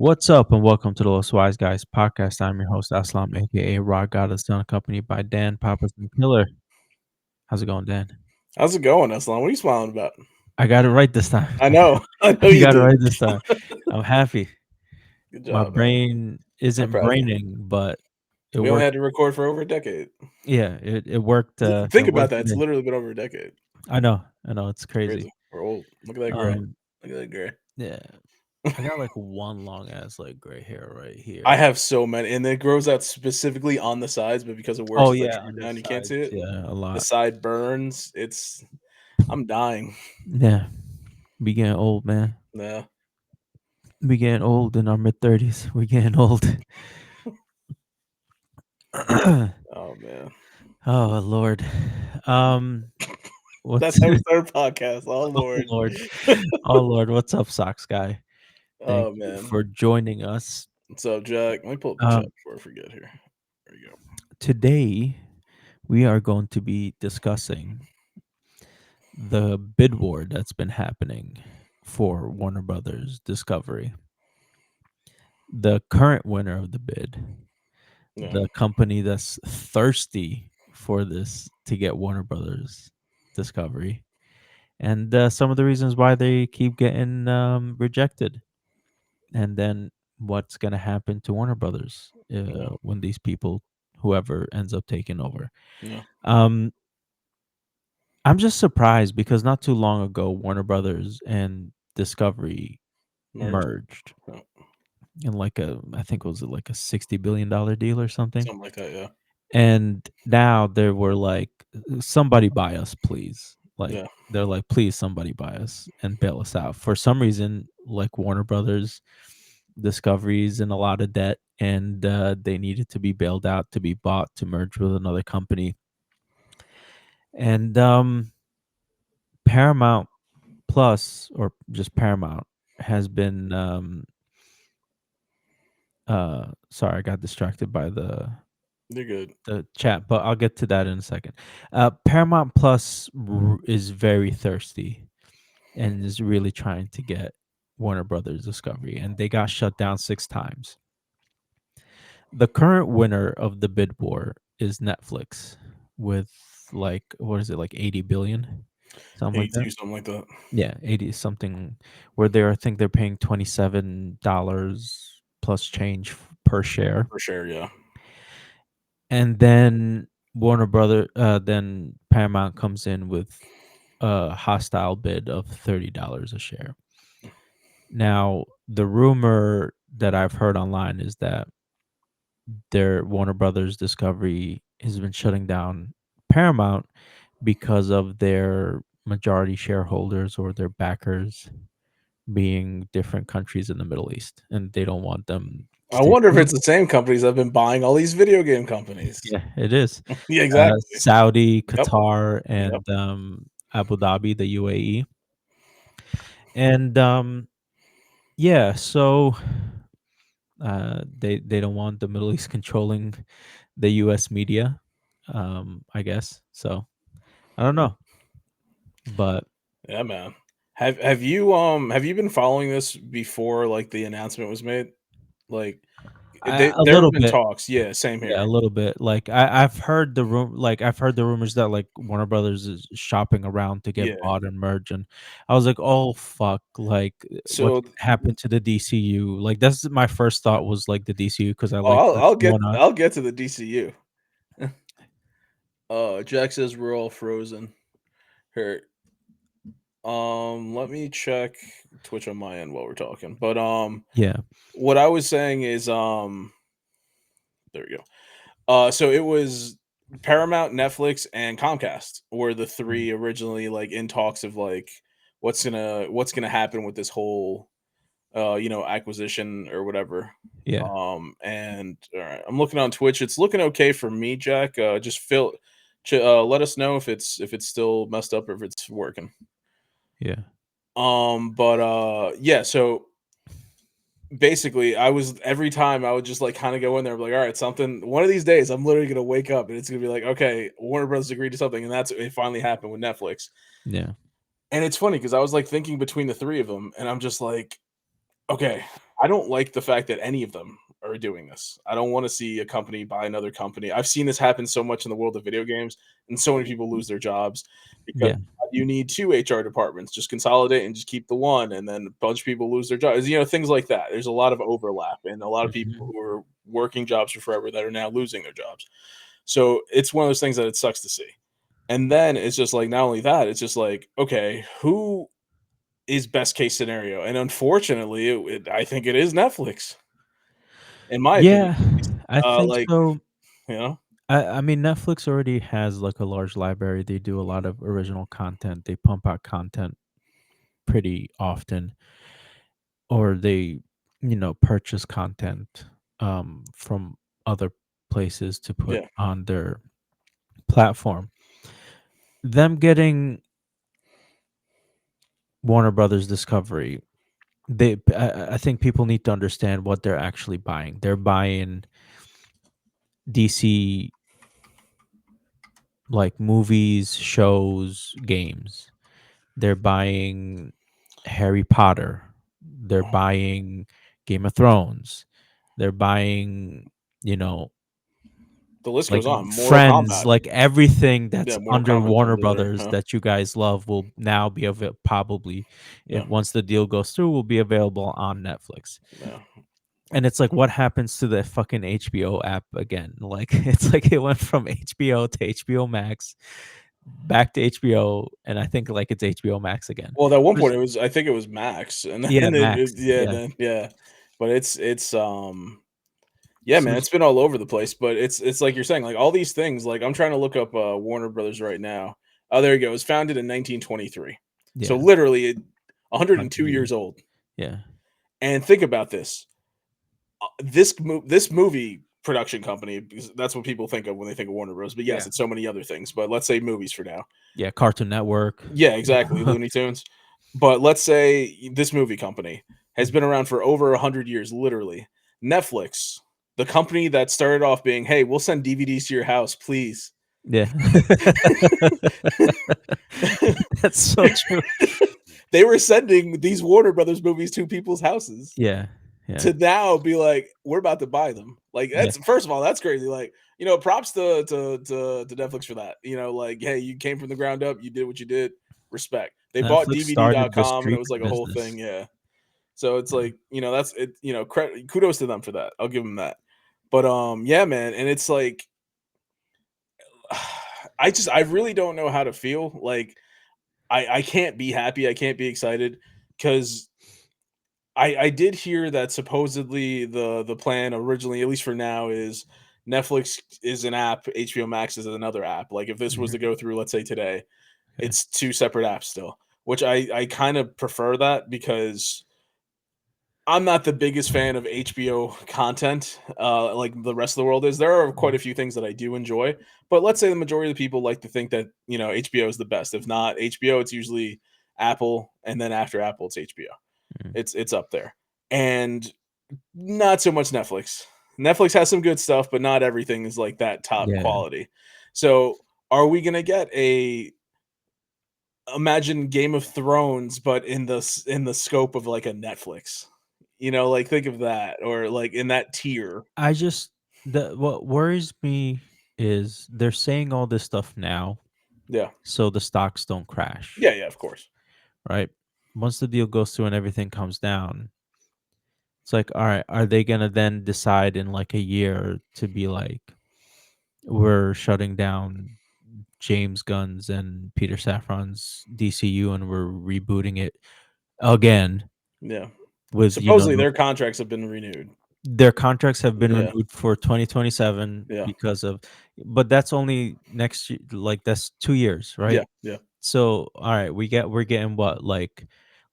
What's up, and welcome to the Los Wise Guys podcast. I'm your host, Eslam, aka Rock God of Sun, accompanied by Dan Papas and Killer. How's it going, Dan? How's it going, Eslam? What are you smiling about? I got it right this time. I know. I know I you got it did. right this time. I'm happy. Good My job, man. brain I'm isn't proud of you. braining, but it We only worked. had to record for over a decade. Yeah, it worked. Think It about worked that. It's today. literally been over a decade. I know. It's crazy. Crazy. We're old. Look at that gray. Um, Look at that gray. yeah, I got like one long ass like gray hair right I here. have so many, and it grows out specifically on the sides, but because of where Oh it's like yeah, straight on the down, you can't sides. see it. Yeah, a The lot. side burns. I'm dying. Yeah, we getting old, man. Yeah. We getting old in our mid-30s. We getting old. Oh Oh man. Lord. Um That's what's how we start a podcast. Oh oh Lord. Lord. Oh Lord, what's up, Socks guy? Thank Oh you man. for joining us. What's up, Jack? Let me pull up the chat Um before I forget here. There you go. Today we are going to be discussing the bid war that's been happening for Warner Brothers Discovery. The current winner of the bid, Yeah. the company that's thirsty for this to get Warner Brothers Discovery, and some of the reasons why they keep getting rejected, and then what's going to happen to Warner Brothers Yeah. when these people, whoever ends up taking over. Yeah. Um, I'm just surprised because not too long ago, Warner Brothers and Discovery Merge. merged Yeah. in like I think it was like a $60 billion deal or something. Something like that, yeah. And now they were like, somebody buy us, please. Like, Yeah. they're like, please, somebody buy us and bail us out. For some reason, like Warner Brothers Discovery's in a lot of debt, and they needed to be bailed out to be bought to merge with another company. And Paramount Plus, or just Paramount, has been sorry, I got distracted by They're good. the chat, but I'll get to that in a second. Paramount Plus is very thirsty and is really trying to get Warner Brothers Discovery, and they got shut down 6 times. The current winner of the bid war is Netflix with like, what is it, like 80 billion, something like that. 82, something like that. Yeah, 80 something, where I think they're paying $27 plus change per share. For sure, yeah. And then then Paramount comes in with a hostile bid of $30 a share. Now, the rumor that I've heard online is that their Warner Brothers Discovery has been shutting down Paramount because of their majority shareholders or their backers being different countries in the Middle East, and they don't want them I wonder if stationed. it's the same companies that have been buying all these video game companies. Yeah, it is. Yeah, exactly. Saudi, Yep. Qatar, Yep. and Abu Dhabi, the UAE. And yeah, so they don't want the Middle East controlling the US media, I guess. So I don't know. But Yeah, man. Have you been following this before like the announcement was made? Like a there have little been bit. talks. Yeah, same Yeah, a here. little bit. Like I've heard the rumors that like Warner Brothers is shopping around to get Yeah. bought and merge, and I was like, "Oh fuck!" Like, what So happened to the DCU? Like, that's my first thought was like the DCU because I oh, like what's going on. I'll get to the DCU. Jack says we're all frozen. Here, let me check Twitch on my end while we're talking. But Yeah, what I was saying is there we go. So it was Paramount, Netflix, and Comcast were the mm, three originally like in talks of like what's gonna happen with this whole acquisition or whatever. yeah, And all right, I'm looking on Twitch. It's looking okay for me, Jack. Just let us know if it's still messed up or if it's working. yeah, But yeah, so basically I was every time I would just like kind of go in there and be like, all right, something one of these days I'm literally gonna wake up and it's gonna be like, okay, Warner Brothers agreed to something, and that's it finally happened with Netflix. yeah, And it's funny because I was like thinking between the three of them, and I'm just like, okay, I don't like the fact that any of them are doing this. I don't wanna see a company buy another company. I've seen this happen so much in the world of video games, and so many people lose their jobs because Yeah. you need 2 HR departments, just consolidate and just keep the one, and then a bunch of people lose their jobs, things like that. There's a lot of overlap and a lot of people Mhm. who are working jobs for forever that are now losing their jobs. So, it's one of those things that it sucks to see. And then it's just like, not only that, it's just like, okay, who is best case scenario? And unfortunately, I think it is Netflix, in my opinion, Yeah, at least. I think Like, so. you know? I mean, Netflix already has, like, a large library. They do a lot of original content. They pump out content pretty often, or they, purchase content, from other places to put Yeah. on their platform. Them getting Warner Brothers Discovery, I think people need to understand what they're actually buying. They're buying DC, like, movies, shows, games. They're buying Harry Potter. They're buying Game of Thrones. They're buying, you know, The list like goes on. Mortal Friends, Kombat. like everything Yeah, that's Mortal under Kombat's Warner under there, Brothers huh? that you guys love will now be probably, if Yeah, once the deal goes through, will be available on Netflix. yeah. And it's like, what happens to the fucking HBO app again? Like, it's like it went from HBO to HBO Max, back to HBO, and I think like it's HBO Max again. Well, at one There's point, I think it was Max, and Yeah, then Max. yeah, Yeah. then yeah. But yeah, So man, it's it's been all over the place, but it's like you're saying, like, all these things, like, I'm trying to look up, Warner Brothers right now. Oh, there you go. It was founded in 1923. So, yeah, literally, 100 102 years. years old. Yeah. And think about this. This movie production company, because that's what people think of when they think of Warner Bros. But yes, Yeah. it's so many other things. But let's say movies for now. Yeah, Cartoon Network. Yeah, exactly, Looney Tunes. But let's say this movie company has been around for over 100 years, literally. Netflix, the company that started off being, "Hey, we'll send DVDs to your house, please." Yeah. That's so true. They were sending these Warner Brothers movies to people's houses. Yeah. Yeah. To now be like, we're about to buy them. Like, Yeah. that's first of all, that's crazy. Like, props to Netflix for that. Like, hey, you came from the ground up, you did what you did. Respect. They bought Netflix started the DVD.com and it streaming was like a whole thing. business. Yeah. So it's Yeah. like, that's it, kudos to them for that. I'll give them that. But yeah, man, and it's like I really don't know how to feel. Like I can't be happy, I can't be excited because I did hear that supposedly the plan originally, at least for now, is Netflix is an app, HBO Max is another app. Like if this was to Mhm. go through, let's say today, Okay. it's two separate apps still, which I kind of prefer that because I'm not the biggest fan of HBO content, like the rest of the world is. There are quite Mhm. a few things that I do enjoy, but let's say the majority of the people like to think that HBO is the best. If not HBO, it's usually Apple, and then after Apple, it's HBO. Mm. It's up there, and not so much Netflix. Netflix has some good stuff, but not everything is like that top Yeah. quality. So, are we gonna get a imagine Game of Thrones, but in the scope of like a Netflix? Like think of that, or like in that tier. I just the what worries me is they're saying all this stuff now Yeah, so the stocks don't crash, yeah, yeah. Of course. right? Once the deal goes through and everything comes down, it's like, all right, are they gonna then decide in like a year to be like, we're shutting down James Gunn's and Peter Safran's DCU and we're rebooting it again Yeah. with, Supposedly their contracts have been renewed. their contracts have been Yeah, renewed for 2027 yeah, because of, but that's only next year, like that's 2 years, yeah, right? yeah. So, all right, we're getting what, like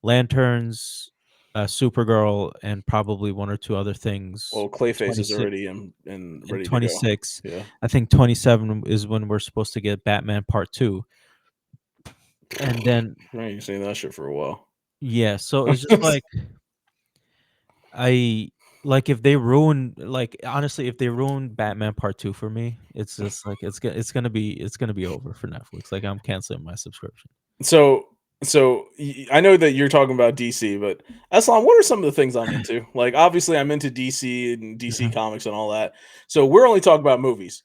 Lanterns, Supergirl, and probably one or two other things. Well, Clayface is 26 already in in ready to go. 26. Yeah. I think 27 is when we're supposed to get Batman Part 2. And then Right, you saying that shit for a while. yeah, so it's just like I like if they ruin, like honestly, if they ruin Batman Part 2 for me, it's just like it's gonna be over for Netflix. Like I'm canceling my subscription. So So I know that you're talking about DC, but Eslam, what are some of the things I'm into? Like, obviously, I'm into DC and DC Uh-huh. comics and all that. So we're only talking about movies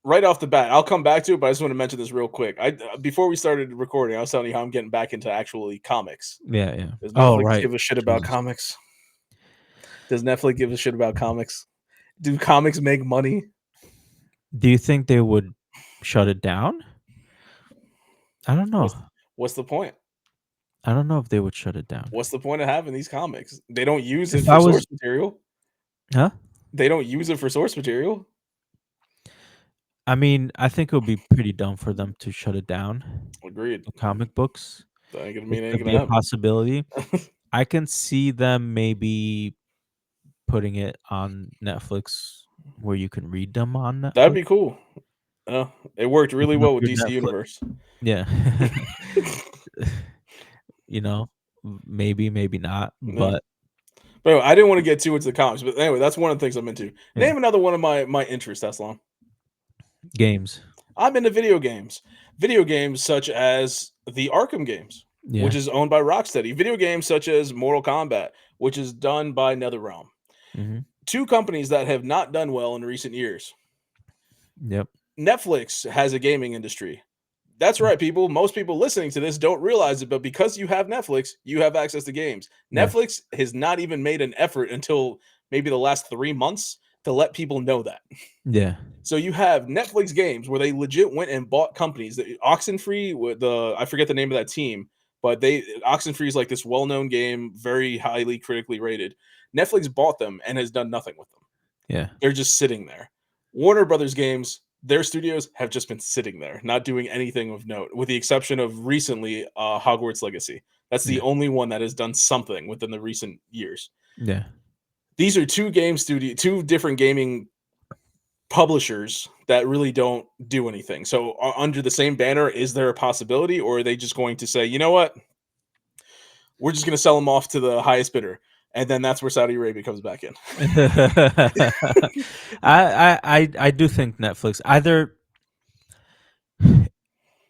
right off the bat. I'll come back to it, but I just want to mention this real quick. I before we started recording, I was telling you how I'm getting back into actually comics. Yeah, yeah. Does Oh, Netflix right. give a shit about Jesus. comics? Does Netflix give a shit about comics? Do comics make money? Do you think they would shut it down? I don't know. What's what's the point? I don't know if they would shut it down. What's the point of having these comics? They don't use it If for I was source material. Huh? They don't use it for source material. I mean, I think it would be pretty dumb for them to shut it down. Agreed. The comic books, That ain't gonna it mean it ain't could gonna be a happen. possibility. I can see them maybe putting it on Netflix where you can read them on That'd Netflix. be cool. Uh, it worked really Open up well with your DC Netflix. Universe. Yeah. You know, maybe, maybe not, Yeah. but But anyway, I didn't want to get too into the comics, but anyway, that's one of the things I'm into. yeah, Name another one of my interests, Aslan. games. I'm into video games. Video games such as the Arkham games, which Yeah. is owned by Rocksteady. Video games such as Mortal Kombat, which is done by NetherRealm. Mhm. Two companies that have not done well in recent years. Yep. Netflix has a gaming industry. That's right, people. Most people listening to this don't realize it, but because you have Netflix, you have access to games. Yeah. Netflix has not even made an effort until maybe the last 3 months to let people know that. Yeah. So you have Netflix games where they legit went and bought companies. That Oxenfree with the I forget the name of that team, but they Oxenfree is like this well-known game, very highly critically rated. Netflix bought them and has done nothing with them. Yeah. They're just sitting there. Warner Brothers games, their studios have just been sitting there, not doing anything of note, with the exception of recently Hogwarts Legacy. That's the Yeah. only one that has done something within the recent years. Yeah. These are two different gaming publishers that really don't do anything. So under the same banner, is there a possibility, or are they just going to say, you know what, we're just going to sell them off to the highest bidder, and then that's where Saudi Arabia comes back in? I do think Netflix either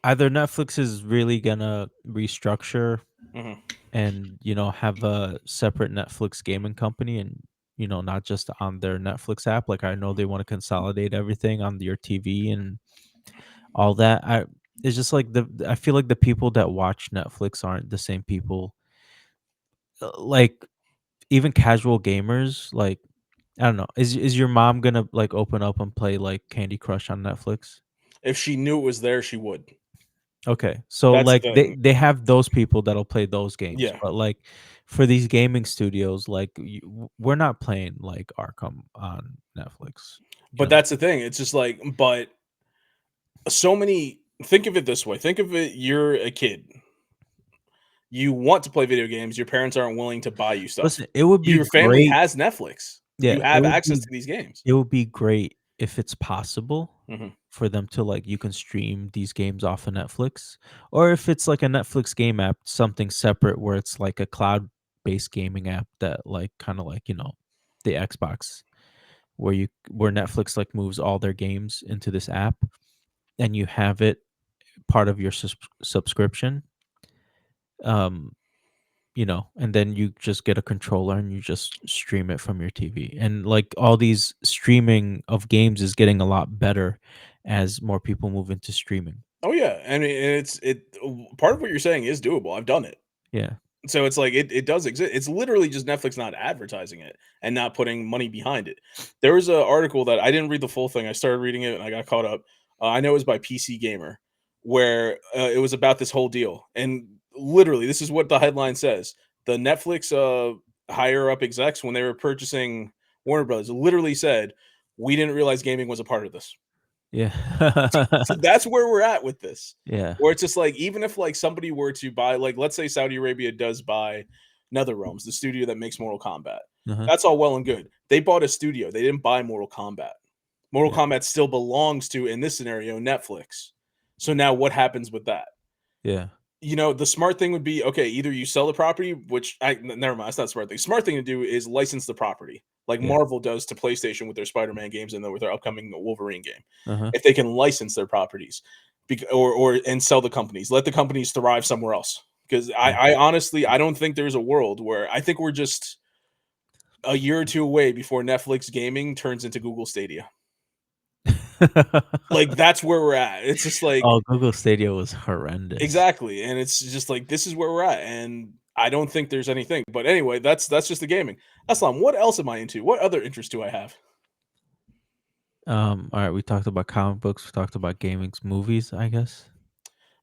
Netflix is really gonna restructure Mhm. and have a separate Netflix gaming company and not just on their Netflix app. Like I know they want to consolidate everything on your TV and all that. It's just like I feel like the people that watch Netflix aren't the same people. Like even casual gamers, like I don't know. Is your mom gonna like open up and play like Candy Crush on Netflix? If she knew it was there, she would. Okay. So, That's the like, they thing. they have those people that'll play those games, Yeah. but, like, for these gaming studios, like, we're not playing, like, Arkham on Netflix, you But know? that's the thing. It's just like, but so many think of it this way. Think of it, you're a kid. You want to play video games, your parents aren't willing to buy you stuff. Listen, it would be Your family great. has Netflix. Yeah, You have access to these games. it would be great if it's possible Mhm. for them to, like, you can stream these games off of Netflix, or if it's, like, a Netflix game app, something separate where it's, like, a cloud-based gaming app that, like, kinda like, the Xbox. Where Netflix, like, moves all their games into this app, and you have it part of your subscription, um, and then you just get a controller and you just stream it from your TV, and, like, all these streaming of games is getting a lot better as more people move into streaming. Oh, yeah. I mean, part of what you're saying is doable. I've done it. Yeah. So it's like it does exist. It's literally just Netflix not advertising it and not putting money behind it. There was an article that I didn't read the full thing. I started reading it and I got caught up. I know it was by PC Gamer, where it was about this whole deal. And literally, this is what the headline says: the Netflix higher up execs, when they were purchasing Warner Brothers, literally said, "We didn't realize gaming was a part of this." Yeah. So that's where we're at with this. Yeah. Where it's just like, even if like somebody were to buy, like, let's say Saudi Arabia does buy NetherRealms, the studio that makes Mortal Kombat. Uh-huh. That's all well and good. They bought a studio. They didn't buy Mortal Kombat. Mortal Yeah. Kombat still belongs to, in this scenario, Netflix. So now what happens with that? Yeah. The smart thing would be, okay, either you sell the property, which never mind, that's not the smart thing. Smart thing to do is license the property, like Yeah. Marvel does to PlayStation with their Spider-Man games and with their upcoming Wolverine game. Uh-huh. If they can license their properties, or and sell the companies, let the companies thrive somewhere else. because Yeah. I honestly I don't think there's a world where I think we're just a year or two away before Netflix gaming turns into Google Stadia. Like, that's where we're at. It's just like Oh, Google Stadia was horrendous. exactly, and it's just like, this is where we're at, and I don't think there's anything, but anyway, that's just the gaming. Aslam, what else am I into? What other interests do I have? Alright, we talked about comic books, we talked about gamings, movies, I guess?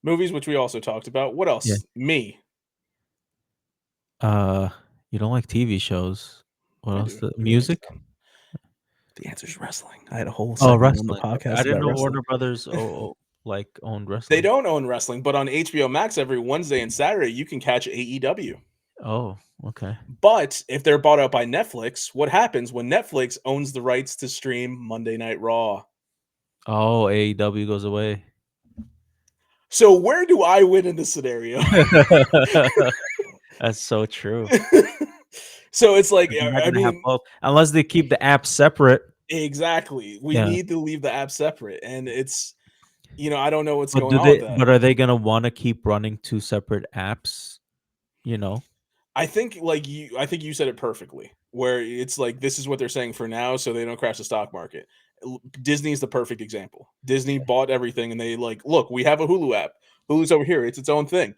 Movies, which we also talked about. What Yeah. else? Me. Uh, you don't like TV shows. What I else? do. The I do like music? the answer is wrestling. I had a whole Oh, segment on the wrestling. Okay, I podcast didn't about know wrestling. Warner Brothers like, owned They wrestling. don't own wrestling, but on HBO Max every Wednesday and Saturday, you can catch AEW. Oh, okay. But if they're bought out by Netflix, what happens when Netflix owns the rights to stream Monday Night Raw? Oh, AEW goes away. So where do I win in this scenario? That's so true. So it's like, 'Cause they're not I gonna have mean, both unless they keep the apps separate. exactly. We Yeah. need to leave the app separate, and it's I don't know what's But going do on with they that. but are they gonna wanna keep running 2 separate apps, you know? I think you said it perfectly, where it's like this is what they're saying for now, so they don't crash the stock market. Disney is the perfect example. Disney bought everything, and they like, look, we have a Hulu app. Hulu's over here; it's its own thing.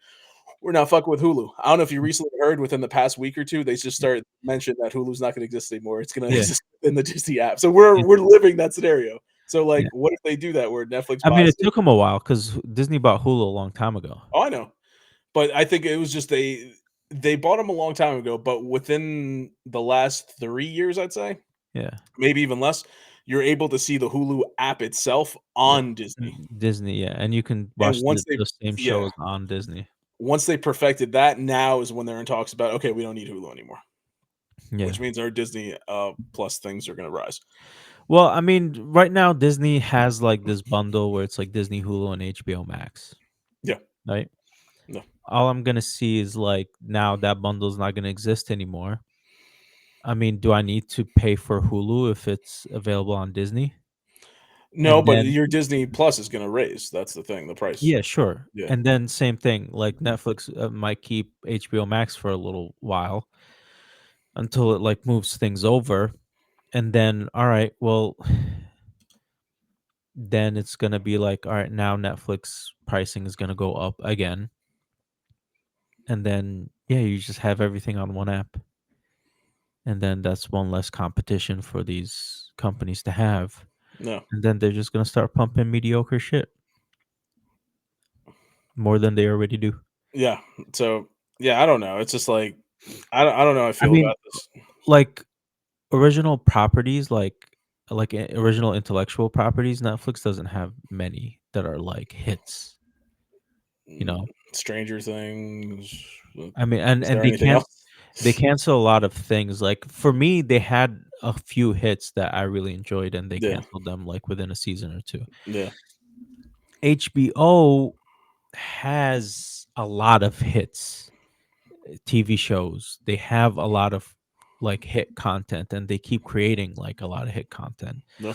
We're not fucking with Hulu. I don't know if you recently heard within the past week or two, they just started mentioned that Hulu's not going to exist anymore. It's going to Yeah, exist in the Disney app. So we're living that scenario. So like, yeah. what if they do that where Netflix I mean, buys it it? took them a while because Disney bought Hulu a long time ago. Oh, I know. But I think it was just they bought them a long time ago, but within the last 3 years, I'd say, Yeah, maybe even less, you're able to see the Hulu app itself yeah. on Disney. Disney, yeah, and you can And watch the same yeah, shows on Disney. once they perfected that, now is when they're in talks about, okay, we don't need Hulu anymore, Yeah. which means our Disney plus things are going to rise. Well, I mean, right now Disney has, like, this bundle where it's, like, Disney, Hulu, and HBO Max, Yeah, right? no, All I'm gonna see is, like, now that bundle's not gonna exist anymore. I mean, do I need to pay for Hulu if it's available on Disney? no, And but then your Disney Plus is going to raise. That's the thing, the price. yeah, sure. Yeah, And then same thing, like, Netflix, might keep HBO Max for a little while until it, like, moves things over, and then, alright, well, then it's gonna be like, alright, now Netflix pricing is gonna go up again, and then, yeah, you just have everything on one app, and then that's one less competition for these companies to have, no, and then they're just gonna start pumping mediocre shit more than they already do. yeah. So yeah, I don't know. It's just like I don't know how I I feel mean, about this. like, original properties, original intellectual properties, Netflix doesn't have many that are, like, hits, you Mm, know? Stranger Things. I mean, Is and there anything else? they cancel a lot of things, like, for me, they had a few hits that I really enjoyed, and they Yeah, canceled them, like, within a season or 2. yeah, HBO has a lot of hits, TV shows. They have a lot of, like, hit content, and they keep creating, like, a lot of hit content. no,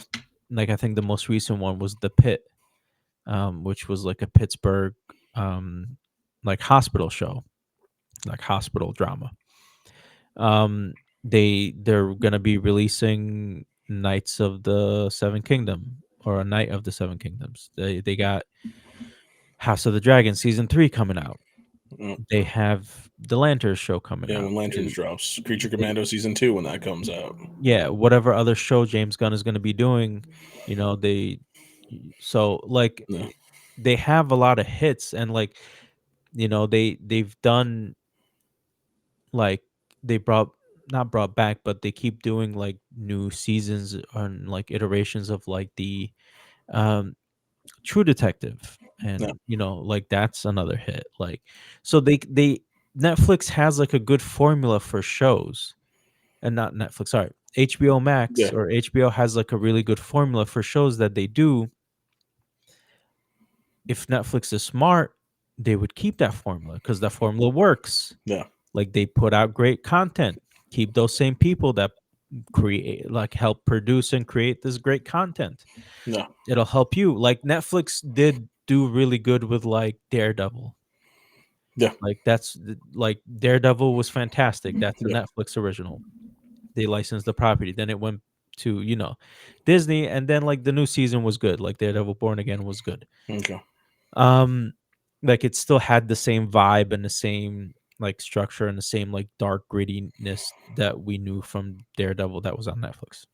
Like, I think the most recent one was The Pit, which was, like, a Pittsburgh, um, like, hospital show, like, hospital drama. Um, they're gonna be releasing Knights of the Seven Kingdom or a Knight of the Seven Kingdoms. They got House of the Dragon season 3 coming out. mm, They have the Lanterns show coming yeah. out. When Lanterns drops, Creature Commando season 2 when that comes out. Yeah, whatever other show James Gunn is gonna be doing, so, like, No, they have a lot of hits and, like, they've done, like, they brought not brought back, but they keep doing, like, new seasons and, like, iterations of, like, the, um, True Detective, no, and, like, that's another hit, like, so they Netflix has, like, a good formula for shows, and not Netflix, sorry, HBO Max yeah, or HBO has, like, a really good formula for shows that they do. If Netflix is smart, they would keep that formula because that formula works. no, Like, they put out great content, keep those same people that create, like, help produce and create this great content. no, It'll help you. Like, Netflix did do really good with, like, Daredevil. Yeah. Like like Daredevil was fantastic. That's a Yeah. Netflix original. They licensed the property. Then it went to, Disney, and then like the new season was good. Like Daredevil Born Again was good. Okay. Um like it still had the same vibe and the same like structure and the same like dark grittiness that we knew from Daredevil that was on Netflix.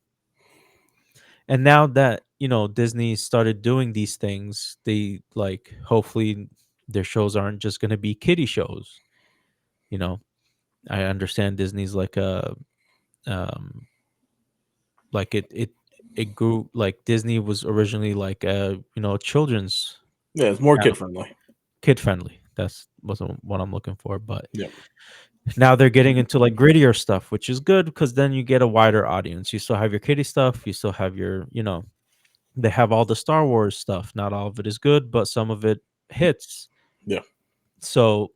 And now that, Disney started doing these things, they like hopefully their shows aren't just going to be kiddie shows, you know. I understand Disney's um it grew like Disney was originally like children's Yeah, it's more kid channel, friendly. kid friendly. That's wasn't what I'm looking for, but Yeah. now they're getting into like grittier stuff, which is good because then you get a wider audience. You still have your kiddie stuff, you still have your, they have all the Star Wars stuff. Not all of it is good, but some of it hits. Yeah. So,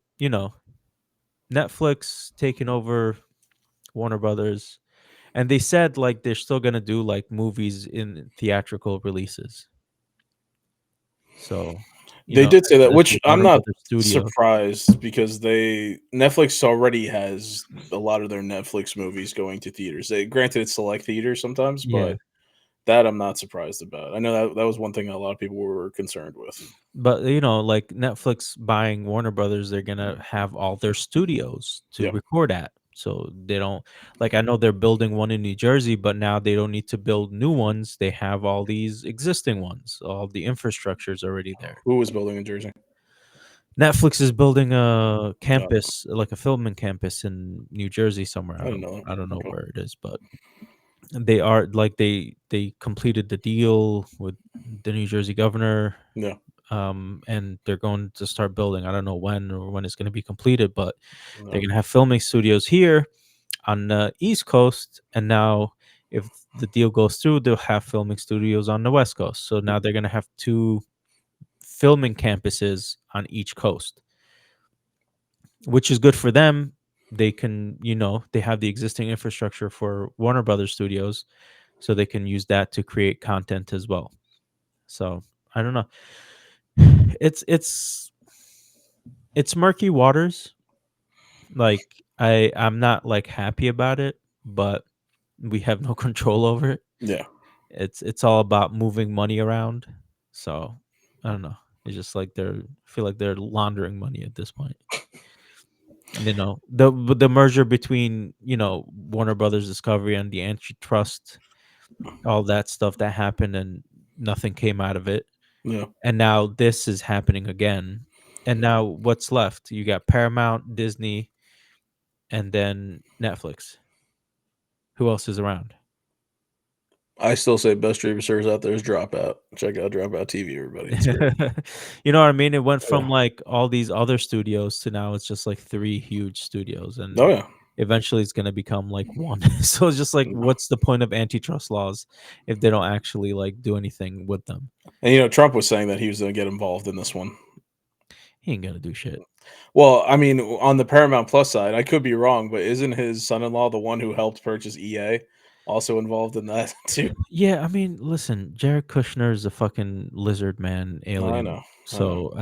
Netflix taking over Warner Brothers, and they said like they're still gonna do like movies in theatrical releases. So, They did say that, as which the I'm Warner not Brothers studio. surprised because Netflix already has a lot of their Netflix movies going to theaters. They granted it's select theaters sometimes, Yeah. but that I'm not surprised about. I know that was one thing a lot of people were concerned with. But like Netflix buying Warner Brothers, they're gonna have all their studios to Yeah. record at. So they don't like I know they're building one in New Jersey, but now they don't need to build new ones. They have all these existing ones. All the infrastructure is already there. Who was building in Jersey? Netflix is building a No, campus, like a filming campus in New Jersey somewhere. I didn't know that. I don't know Okay. where it is, but they are like they completed the deal with the New Jersey governor, Yeah. and they're going to start building. I don't know when or when it's going to be completed, but they're No. going to have filming studios here on the East Coast, and now if the deal goes through, they'll have filming studios on the West Coast. So now they're going to have two filming campuses on each coast, which is good for them. They can, they have the existing infrastructure for Warner Brothers Studios, so they can use that to create content as well. So I don't know. It's it's it's murky waters. Like I'm not like happy about it, but we have no control over it. Yeah. It's all about moving money around. So I don't know. It's just like I feel like they're laundering money at this point. The merger between Warner Brothers Discovery and the antitrust, all that stuff that happened, and nothing came out of it. Yeah. And now this is happening again. And now what's left? You got Paramount, Disney, and then Netflix. Who else is around? I still say best streaming service out there is Dropout. Check out Dropout TV, everybody. It's great. You know what I mean? It went Yeah. from like all these other studios to now it's just like three huge studios, Oh and yeah. eventually it's gonna become like one. So it's just like, No. what's the point of antitrust laws if they don't actually like do anything with them? And Trump was saying that he was going to get involved in this one. He ain't gonna do shit. Well, I mean, on the Paramount Plus side, I could be wrong, but isn't his son-in-law the one who helped purchase EA also involved in that too? Yeah, I mean, listen, Jared Kushner is a fucking lizard man I alien. know. I know. So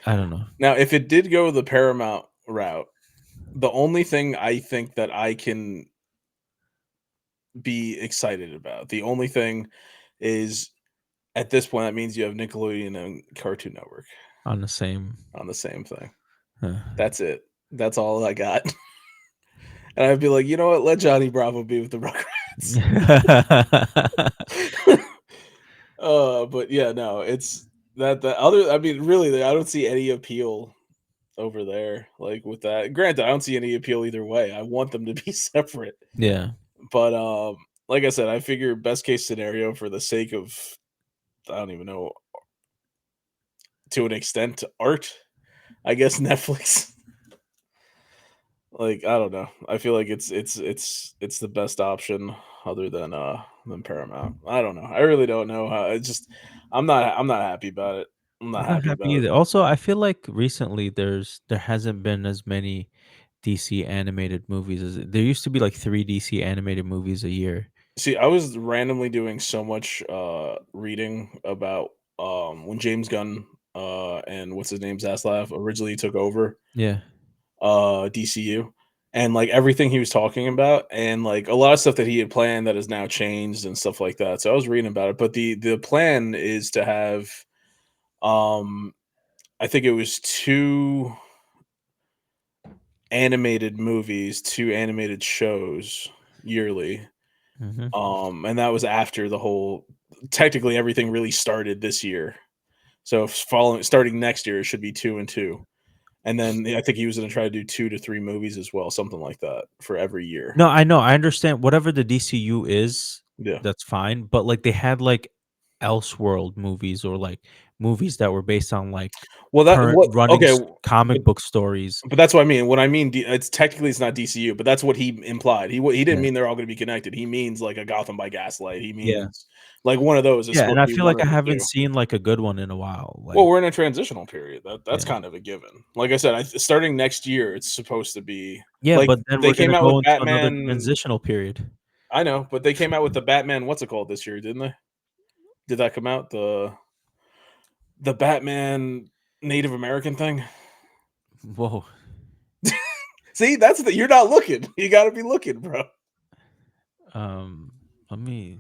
I don't know. Now, if it did go the Paramount route, the only thing I think that I can be excited about, the only thing is at this point that means you have Nickelodeon and Cartoon Network On the same on the same thing. uh, That's it. That's all I got. And I'd be like, you know what? Let Johnny Bravo be with the Rugrats. But yeah, no, it's that the other. I mean, really, I don't see any appeal over there. Like with that, granted, I don't see any appeal either way. I want them to be separate, yeah. but like I said, I figure best case scenario for the sake of I don't even know to an extent art. I guess Netflix. Like I don't know. I feel like it's the best option other than Paramount. I don't know. I really don't know how. It's just I'm not happy about it. I'm not I'm not happy happy about it. either. Also, I feel like recently there hasn't been as many DC animated movies as there used to be like 3 DC animated movies a year. See, I was randomly doing so much reading about when James Gunn and what's his name, Zaslav, originally took over Yeah. DCU, and like everything he was talking about, and like a lot of stuff that he had planned that has now changed and stuff like that. So I was reading about it, but the plan is to have, um, I think it was two animated movies, two animated shows yearly. Mhm. And that was after the whole, technically everything really started this year. So following starting next year, it should be two and two. And then I think he was going to try to do 2 to 3 movies as well, something like that for every year. No, I know, I understand whatever the DCU is, Yeah. that's fine, but, like, they had, like, Elseworld movies or, like, movies that were based on, like, Well, that current what running okay, comic book stories. but that's what I mean. When I mean it's technically it's not DCU, but that's what he implied. He didn't Yeah, mean they're all going to be connected. He means like a Gotham by Gaslight. He yeah, means like one of those is yeah, and supposed I to be feel one like of I the haven't two. seen, like, a good one in a while, Well, like we're in a transitional period. That's yeah. kind of a given. Like I said, starting next year, it's supposed to be Yeah, like but then they we're came gonna out go with into another Batman. transitional period. I know, but they came out with the Batman. What's it called this year? Didn't they? Did that come out the Batman Native American thing? Whoa, See, that's the you're not looking. You got to be looking, bro. um, let me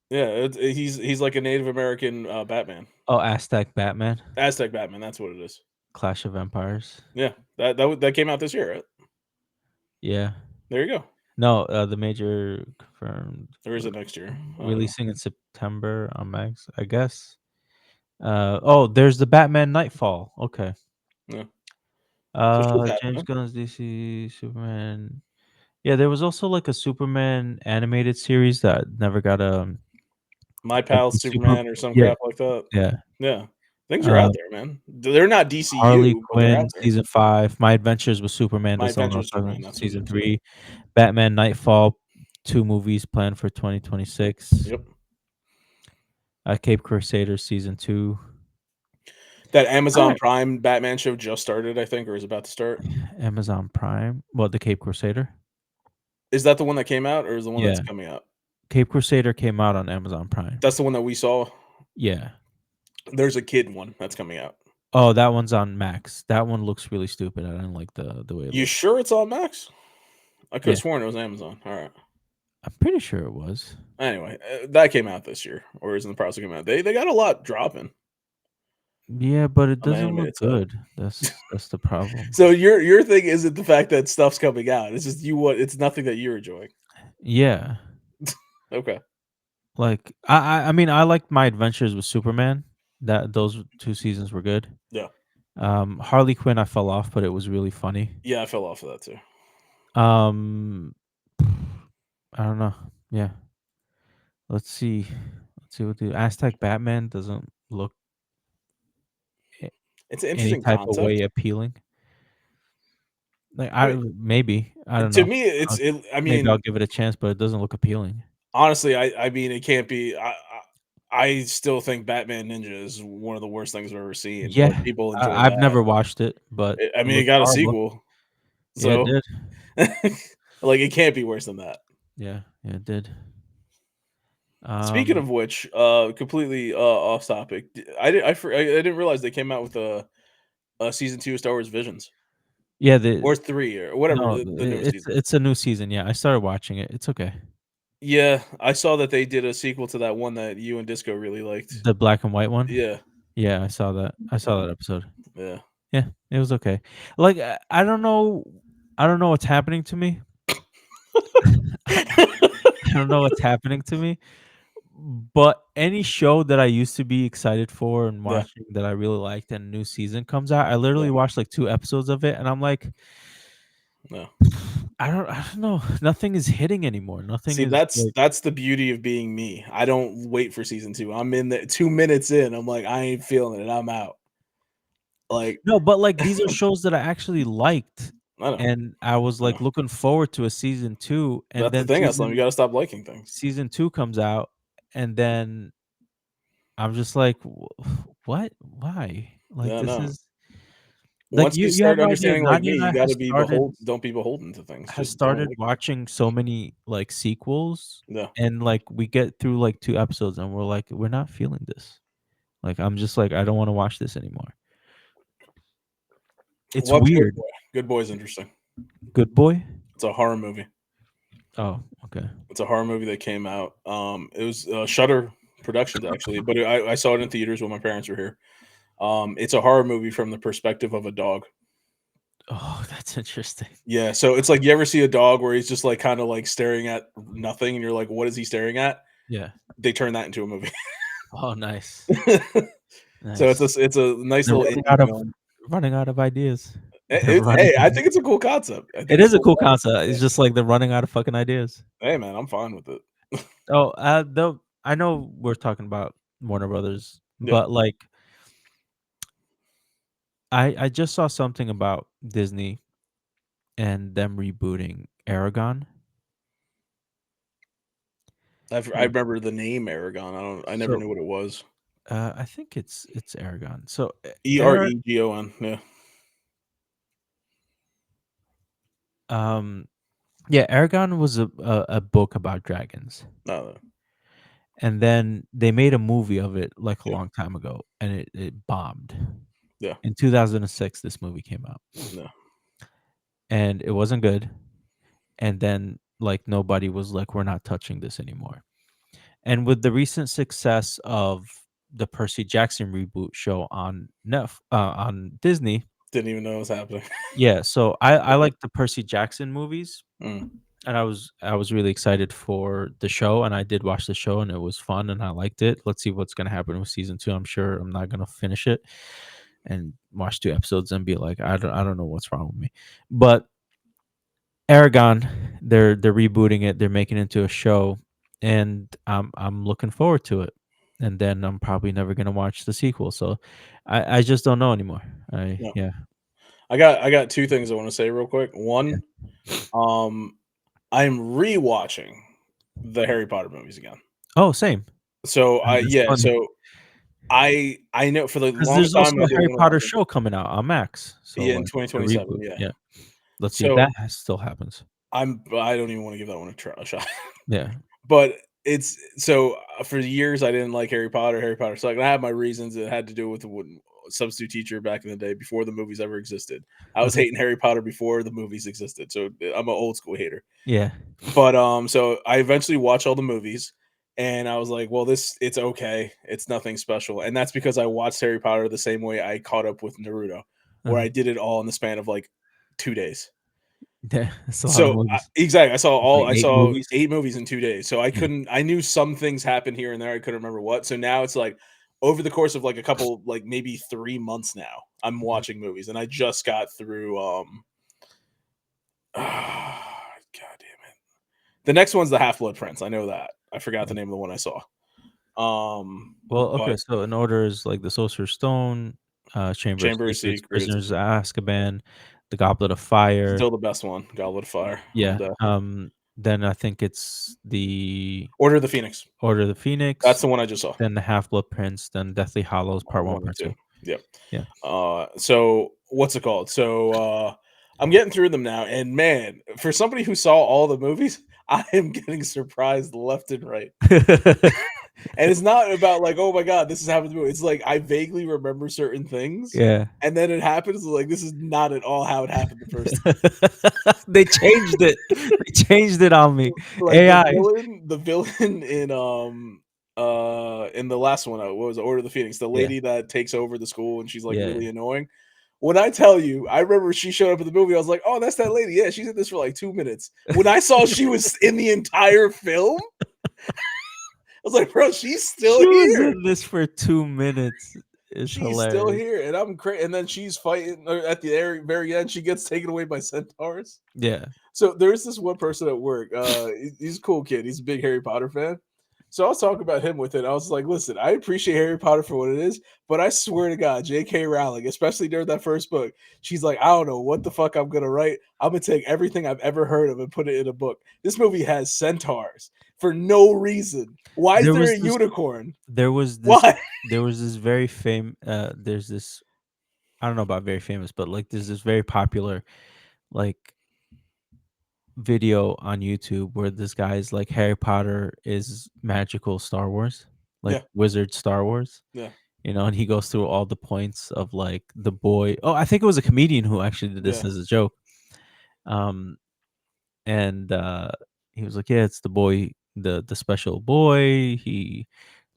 Yeah, he's like a Native American Batman, oh, Aztec Batman, Aztec Batman. That's what it is. Clash of Empires. Yeah, that came out this year. Right? Yeah. There you go. No, the major confirmed Or is for it next year? I don't know. releasing in September on Max, I guess. Oh, there's the Batman Nightfall. Okay. Yeah, so shit's James happening. Gunn's DC Superman. Yeah, there was also like a Superman animated series that never got My like Pal the super. Superman or some Yeah, crap like that. yeah. Yeah, things are out Uh, there, man. They're not Harley DCU, but they're out Quinn there. season 5. My Adventures with Superman. My That's the one I Adventures was with talking Superman. about. That's what it Season is. Yeah. 3. Batman Nightfall. 2 movies planned for 2026. Yep. Cape Crusaders season 2. That Amazon Alright. Prime Batman show just started, I think, or is about to start. Amazon Prime. What, the Cape Crusader? Is that the one that came out, or is the one that's Yeah. coming out? Cape Crusader came out on Amazon Prime. That's the one that we saw. Yeah. There's a kid one that's coming out. Oh, that one's on Max. That one looks really stupid. I didn't like the way it You looked. sure it's on Max? I could Yeah. have sworn it was Amazon. All right. I'm pretty sure it was. Anyway, that came out this year, or is in the process of coming out. They got a lot dropping Yeah, but it on the doesn't look animated side. good. That's the problem. So your thing isn't the fact that stuff's coming out. It's just you what it's nothing that you're enjoying. Yeah. Okay. Like I mean I liked My Adventures with Superman. That those 2 seasons were good. Yeah. Harley Quinn I fell off, but it was really funny. Yeah, I fell off of that too. Um I don't know. Yeah. Let's see. Let's see what the Aztec Batman doesn't look a- It's an any interesting type of way concept. appealing. Like I I mean, maybe I don't to know. me, Uh, I Maybe I'll mean, give it a chance, but it doesn't look appealing. honestly, I mean, it can't be. I still think Batman Ninja is one of the worst things I've ever seen, but Yeah, people enjoy I've that. never watched it, but I it mean, it looks got a horrible. sequel, Yeah, it so did. like it can't be worse than that. Yeah, yeah, it did. Speaking Um, of which, completely off topic. I didn't realize they came out with a season 2 of Star Wars Visions yeah, or 3 or whatever no, the newest season. it's a new season. Yeah, I started watching it. It's okay. Yeah, I saw that they did a sequel to that one that you and Disco really liked. The black and white one. Yeah, Yeah, I saw that. I saw that episode. yeah. Yeah, it was okay. Like I don't know, I don't know what's happening to me. I don't know what's happening to me. But any show that I used to be excited for and Yeah, watching that I really liked and a new season comes out, I yeah, literally watched like 2 episodes of it and I'm like, no. I don't know. Nothing is hitting anymore. Nothing See, is like that's the beauty of being me. I don't wait for season 2. I'm in the 2 minutes in, I'm like, "I ain't feeling it, I'm out." Like, no, but like these are shows that I actually liked I know, and I was I like know. looking forward to a season 2 and That's the then thing, Eslam, you gotta stop liking things. season 2 comes out and then I'm just like what? Why? Like Yeah, this no. is like Once you you have start no idea. understanding like me, Nadia and you I gotta be behold don't be beholden to things, has just don't started like them. watching so many, like, sequels, Yeah, and, like, we get through, like, 2 episodes, and we're like, "We're not feeling this." Like, I'm just like, "I don't wanna watch this anymore." It's What's Good weird. Boy? Good Boy's interesting. Good Boy? It's a horror movie. Oh, okay. It's a horror movie that came out. It was Shutter Productions actually, but I saw it in theaters when my parents were here. It's a horror movie from the perspective of a dog. Oh, that's interesting. Yeah, so it's like you ever see a dog where he's just like kind of like staring at nothing, and you're like, "What is he staring at?" Yeah. They turn that into a movie. Oh, nice. So Nice. it's a nice They're little running indie out of film. ideas. They're running Hey, I out think it's a cool concept. I think It it's is a cool cool concept. concept. Yeah. It's just like they're running out of fucking ideas. Hey, man, I'm fine with it. Oh, though I know we're talking about Warner Brothers, Yeah. but, like, I just saw something about Disney and them rebooting Aragon. I So remember the name Aragon. I never so, knew what it was. I think it's Aragon. So, Eregon. Yeah. um, yeah, Aragon was a book about dragons, No, and then they made a movie of it, like, a yeah. long time ago, and it bombed. Yeah. In 2006, this movie came out, No. and it wasn't good, and then, like, nobody was like, "We're not touching this anymore." And with the recent success of the Percy Jackson reboot show on Disney, Didn't even know it was happening. yeah, so I like the Percy Jackson movies, Mm, and I was really excited for the show, and I did watch the show, and it was fun, and I liked it. Let's see what's gonna happen with season 2. I'm sure I'm not gonna finish it and watch 2 episodes and be like, "I don't know what's wrong with me." But Aragon, they're rebooting it, they're making it into a show, and I'm looking forward to it. And then I'm probably never gonna watch the sequel, so I just don't know anymore. I no. Yeah, I got 2 things I wanna say real quick. yeah. One, um, I'm rewatching the Harry Potter movies again. Oh, same. So, That's yeah, funny so I know for the because longest there's time also I a didn't Harry wanna watch Potter it. show coming out on Max, so, Yeah, in like, the 2027, reboot, yeah. yeah. Let's see if So, that still happens. I don't even wanna give that one a shot. Yeah. But it's so, for years, I didn't like Harry Potter. Harry Potter sucked, and I had my reasons. It had to do with the substitute teacher back in the day before the movies ever existed. I was Okay. hating Harry Potter before the movies existed, so I'm an old school hater. Yeah. But, so I eventually watched all the movies, and I was like, "Well, it's okay. It's nothing special." And that's because I watched Harry Potter the same way I caught up with Naruto, where I Uh-huh. did it all in the span of, like, 2 days. Yeah, that's a lot of So, movies. exactly, Like I 8 saw movies? 8 movies in 2 days, so Yeah. I knew some things happened here and there, I couldn't remember what, so now it's like, over the course of, like, a couple like, maybe 3 months now, I'm Mhm. watching movies, and I just got through, god damn it. The next one's The Half-Blood Prince, I know that. I forgot the Yeah. name of the one I saw. Well, But okay, so in order is, like, The Sorcerer's Stone, Chamber of Chamber of Secrets, Secrets, Prisoners of Azkaban, The Goblet of Fire, still the best one, Goblet of Fire, all yeah, day. then I think it's the Order of the Phoenix, Order of the that's Phoenix, the one I just saw. then The Half-Blood Prince, then Deathly Hallows Part 1, 1 and Part 2. 2. Yep. Yeah. So what's it called? So, I'm getting through them now, and man, for somebody who saw all the movies, I am getting surprised left and right. And it's not about like, "Oh my god, this has happened to me." It's like I vaguely remember certain things, Yeah. and then it happens, like, this is not at all how it happened the first time. They changed it. They changed it on me. Like, AI. the villain in the last one, what was it? Order of the Phoenix, the Yeah, lady that takes over the school and she's, like, yeah. really annoying. When I tell you, I remember she showed up in the movie, I was like, "Oh, that's that lady. Yeah, she's in this for, like, 2 minutes." When I saw she was in the entire film, I was like, "Bro, she's still She was here. in this for 2 minutes. It's She's still hilarious. here," and and then she's fighting at the very end, she gets taken away by centaurs. Yeah. So there's this one person at work. He's a cool kid. He's a big Harry Potter fan. So I was talking about him with it. I was like, listen, I appreciate Harry Potter for what it is, but I swear to God, J.K. Rowling, especially during that first book, she's like, I don't know what the fuck I'm gonna write. I'm gonna take everything I've ever heard of and put it in a book. This movie has centaurs for no reason. Why is There there was a this unicorn? there was this Why? there was this very there's this I don't know about very famous, but, like, there's this very popular, like, video on YouTube where this guy's like, Harry Potter is magical Star Wars, like, Yeah, wizard Star Wars. yeah. And he goes through all the points of like the boy. Oh, I think it was a comedian who actually did this Yeah. as a joke. Um, and he was like, "Yeah, it's the boy, the special boy. He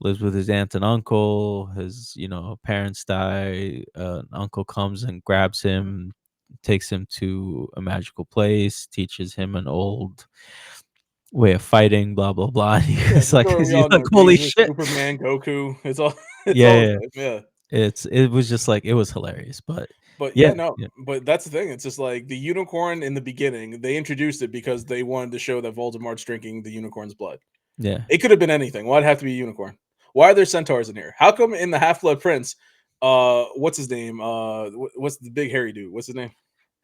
lives with his aunt and uncle. His parents die. An uncle comes and grabs him, takes him to a magical place, teaches him an old way of fighting. Blah blah blah." And Yeah, he's the like, story we he's all like, know, "Holy Jesus, shit!" Superman, Goku, it's all it's Yeah, all the yeah. same, yeah. It was just like it was hilarious, but But yeah, yeah, no, yeah, but that's the thing, it's just like the unicorn in the beginning, they introduced it because they wanted to show that Voldemort's drinking the unicorn's blood. yeah. It could have been anything. Why'd it have to be a unicorn? Why are there centaurs in here? How come in the Half-Blood Prince, what's his name? What's the big hairy dude? What's his name?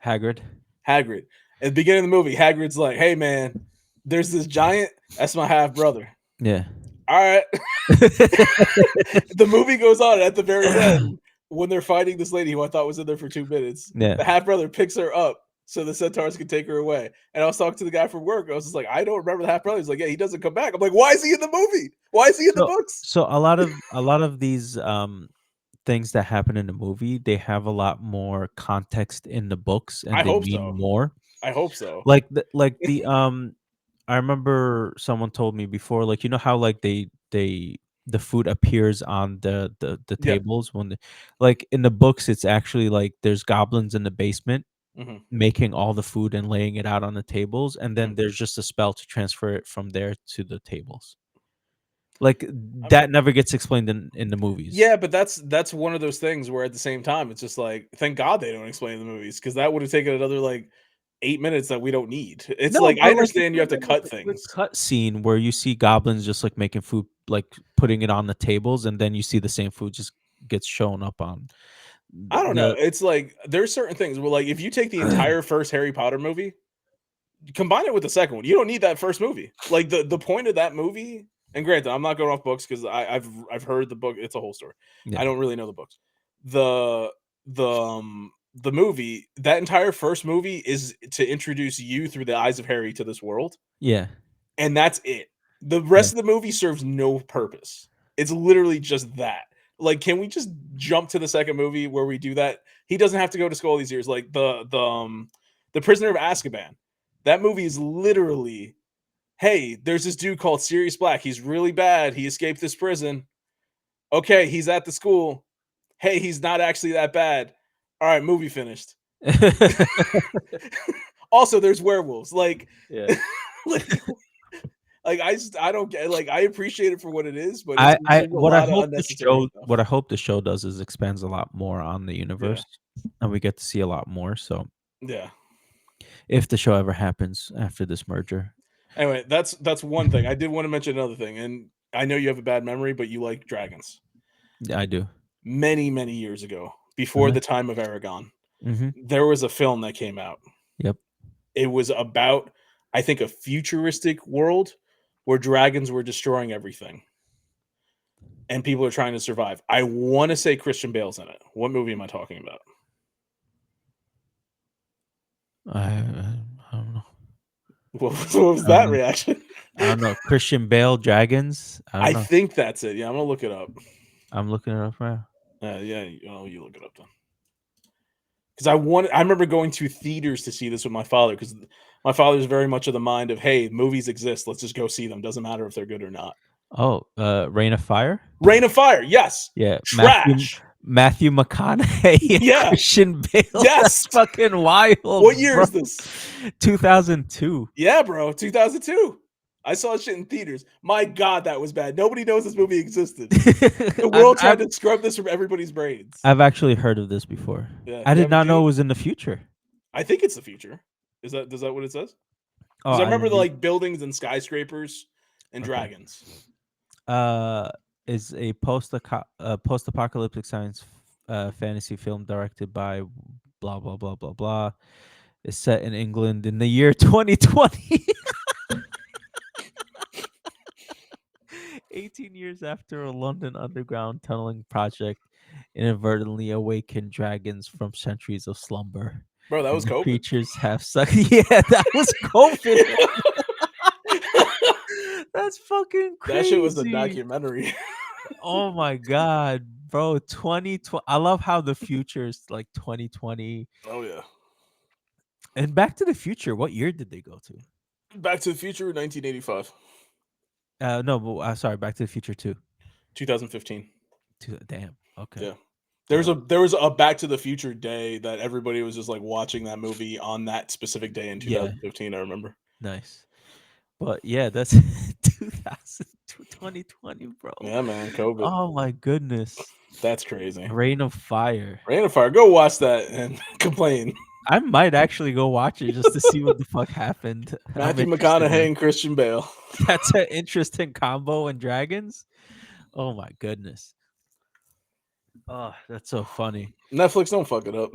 Hagrid. Hagrid. At the beginning of the movie, Hagrid's like, "Hey man, there's this giant. That's my half brother." Yeah. All right. The movie goes on at the very end when they're fighting this lady who I thought was in there for 2 minutes. Yeah. The half brother picks her up so the centaurs can take her away. And I was talking to the guy from work. I was just like, I don't remember the half brother. He's like, yeah, he doesn't come back. I'm like, why is he in the movie? Why is he in the So books? so a lot of these things that happen in the movie, they have a lot more context in the books and I they hope mean so. more. I hope so. Like the I remember someone told me before, like how like the food appears on the Yeah. tables like in the books it's actually like there's goblins in the basement Hmm. making all the food and laying it out on the tables, and Hmm. then there's just a spell to transfer it from there to the tables. Like, I mean, that never gets explained in the movies. yeah, but that's one of those things where at the same time it's just like, thank God they don't explain the movies because that would have taken another like 8 minutes that we don't need. It's No, like I but, like, it understand you could have have to been, like, cut a quick things. cut scene where you see goblins just, like, making food, like, putting it on the tables, and then you see the same food just gets shown up on I don't know. the It's like there's certain things where like if you take the entire first Harry Potter movie, combine it with the second one, you don't need that first movie. Like the point of that movie, and granted, I'm not going off books because I've heard the book. It's a whole story. Yeah. I don't really know the books. The the movie, that entire first movie is to introduce you through the eyes of Harry to this world, Yeah. and that's it. The Yeah. rest of the movie serves no purpose. It's literally just that. Like, can we just jump to the second movie where we do that? He doesn't have to go to school all these years. Like the Prisoner of Azkaban. That movie is literally, hey, there's this dude called Sirius Black. He's really bad. He escaped this prison. Okay, he's at the school. Hey, he's not actually that bad. All right, movie finished. Also, there's werewolves. Like, Yeah. like like I don't get, like, I appreciate it for what it is, but I there's a what I lot of hope the unnecessary show stuff. what I hope the show does is expands a lot more on the Yeah, universe, and we get to see a lot more, so yeah. if the show ever happens after this merger. Anyway, that's one thing. I did want to mention another thing, and I know you have a bad memory, but you like dragons. Yeah, I do. Many, many years ago, before Really? the time of Aragon, Mhm. there was a film that came out. Yep. It was about, I think, a futuristic world where dragons were destroying everything and people are trying to survive. I want to say Christian Bale's in it. What movie am I talking about? I don't know. What was I don't that know. reaction? I don't know. Christian Bale, Dragons? I don't I know. think that's it. Yeah, I'm gonna look it up. I'm looking it up right now. Yeah, you look it up then. Because I remember going to theaters to see this with my father because my father's very much of the mind of, hey, movies exist. Let's just go see them. Doesn't matter if they're good or not. Oh, Reign of Fire? Rain of Fire, yes. Yeah, Trash. Matthew McConaughey and Yeah. Christian Bale. That's Yes. fucking wild, What year bro. is this? 2002. Yeah, bro. 2002. I saw shit in theaters. My God, that was bad. Nobody knows this movie existed. The I've world I've tried to scrub this from everybody's brains. I've actually heard of this before. Yeah. I You did haven't not seen know it? it was in the future. I think it's the future. Is that what it says? Oh, Because I remember the IMDb. like buildings and skyscrapers and Okay. dragons. Uh, is a post-apocalyptic science fantasy film directed by blah blah blah blah blah. Is set in England in the year 2020. 18 years after a London underground tunneling project inadvertently awakened dragons from centuries of slumber. Bro, that was And the COVID. creatures have sucked. Yeah, that was COVID. That's fucking That shit was the crazy. documentary. Oh my god, bro. 2020. I love how the future is like 2020. Oh yeah. And Back to the Future. What year did they go to? Back to the Future, 1985, No, but sorry, Back to the Future 2. 2015. Damn. Okay. Yeah. Uh, There was a Back to the Future day that everybody was just like watching that movie on that specific day in yeah, 2015. I remember. nice. But yeah, that's 2000 2020, bro. Yeah, man. COVID. Oh my goodness. That's crazy. Rain of Fire. Rain of Fire. Go watch that and complain. I might actually go watch it just to see what the fuck happened. I'm Matthew interested McConaughey now. and Christian Bale. That's an interesting combo in Dragons. Oh my goodness. Oh, that's so funny. Netflix, don't fuck it up.